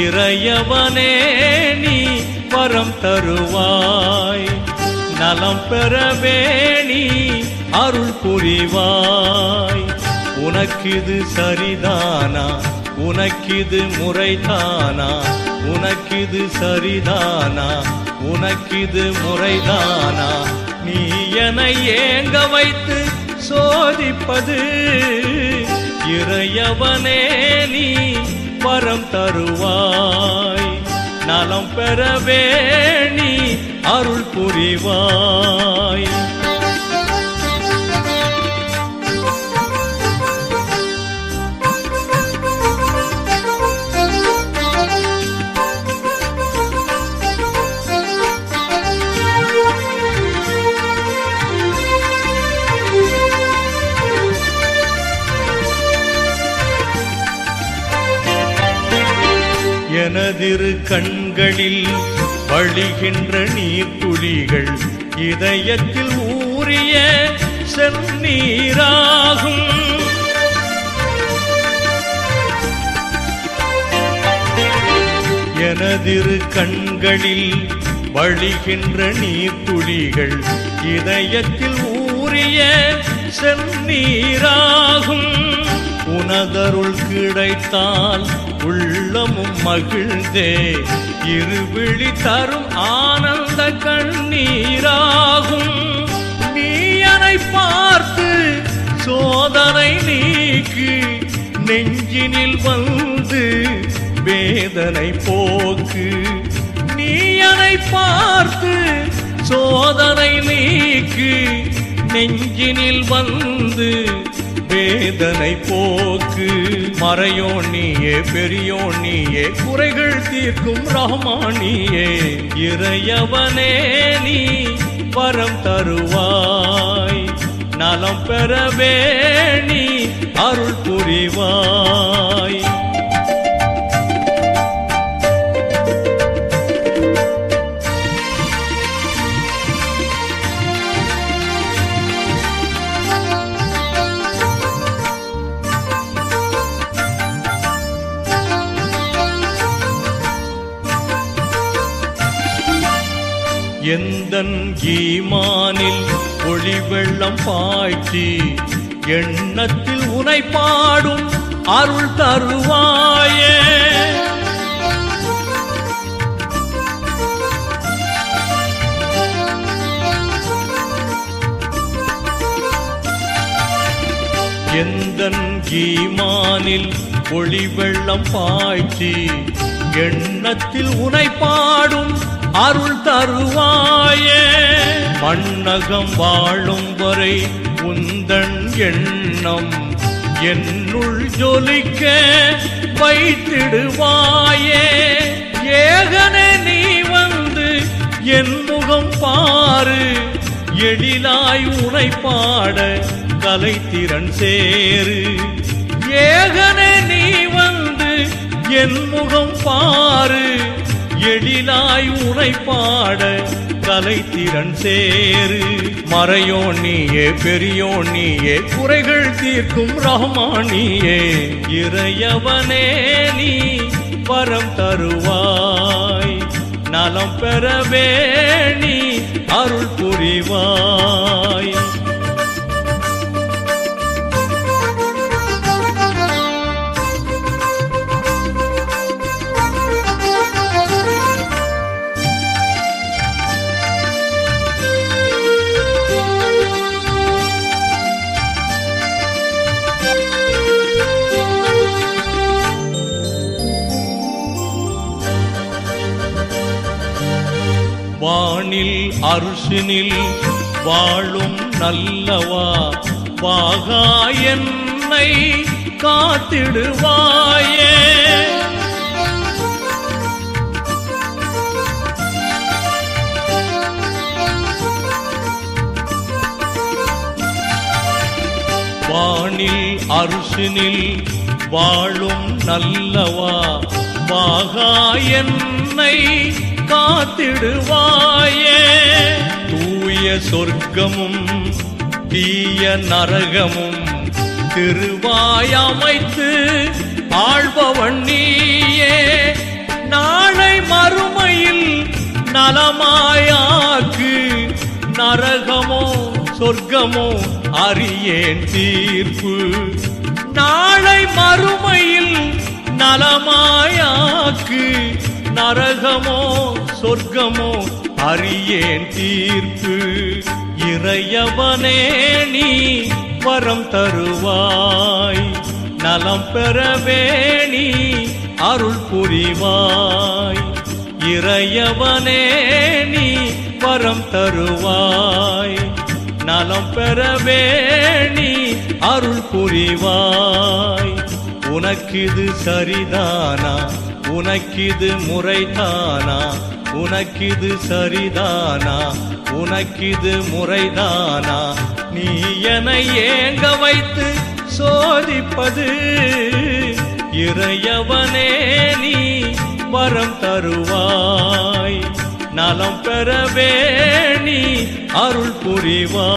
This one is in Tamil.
இறையவனே நீ வரம் தருவாய், நலம் பெறவே நீ அருள் புரிவாய். உனக்கிது சரிதானா, உனக்கிது முறைதானா, உனக்கிது சரிதானா, உனக்கிது முறைதானா, நீ என்னை ஏங்க வைத்து சோதிப்பது. இறையவனே நீ வரம் தருவாய், நலம் பெறவே நீ அருள் புரிவாய். எனதிரு கண்களில் வழிகின்ற நீர்த்துளிகள் இதயத்தில் ஊறிய செந்நீராகும். எனதிரு கண்களில் வழிகின்ற நீர்த்துளிகள் இதயத்தில் ஊறிய செந்நீராகும். உனதருள் கிடைத்தால் உள்ளமும் மகிழ்ந்தே இருவிழி தரும் ஆனந்த கண்ணீராகும். நீ என்னை பார்த்து சோதனை நீக்கி நெஞ்சினில் வந்து வேதனை போக்கு. நீ என்னை பார்த்து சோதனை நீக்கி நெஞ்சினில் வந்து வேதனை போக்கு. மறையோன் நீயே, பெரியோன் நீயே, குறைகள் தீர்க்கும் ரஹ்மானியே. இறையவனே நீ வரம் தருவாய், நலம் பெறவே நீ அருள் புரிவாய். எந்தன் ஈமானில் ஒளி வெள்ளம் பாய்ச்சி எண்ணத்தில் உனை பாடும் அருள் தருவாயே. எந்தன் ஈமானில் ஒளி வெள்ளம் பாய்ச்சி எண்ணத்தில் உனை பாடும் அருள் தருவாயே. மண்ணகம் வாழும் வரை உந்தன் எண்ணம் என்னுள் ஜொலிக்க வைத்திடுவாயே. ஏகனே நீ வந்து என் முகம் பாரு, எழிலாய் உனை பாட கலைத்திறன் சேரு. ஏகனே நீ வந்து என் முகம் பாரு, எழிலாய் உனை பாட கலைத்திறன் சேரு. மறையோன் நீயே, பெரியோன் நீயே, குறைகள் தீர்க்கும் ரஹ்மானியே. இறையவனே நீ வரம் தருவாய், நலம் பெறவே நீ அருள் புரிவாய். வானில் அர்ஷினில் வாழும் நல்லவா, வாகா என்னை காத்திடுவாயே. வானில் அர்ஷினில் வாழும் நல்லவா, வாகா என்னை காத்திடுவாயே. தூய சொர்க்கமும் தீய நரகமும் திருவாயமைத்து ஆள்பவன் நீயே. நலமாயாக்கு நரகமோ சொர்க்கமோ அறியேன் தீர்ப்பு நாளை மறுமையில் நலமாயாக்கு நரகமோ சொர்க்கமோ அறியேன் தீர்ப்பு இறையவனே நீ வரம் தருவாய் நலம் பெறவே நீ அருள் புரிவாய் இறையவனே நீ வரம் தருவாய் நலம் பெறவே நீ அருள் புரிவாய் உனக்கிது சரிதானா உனக்கிது முறைதானா உனக்கிது சரிதானா உனக்கிது முறைதானா நீ என்னை ஏங்க வைத்து சோதிப்பது இறையவனே நீ வரம் தருவாய் நலம் பெறவே நீ அருள் புரிவாய்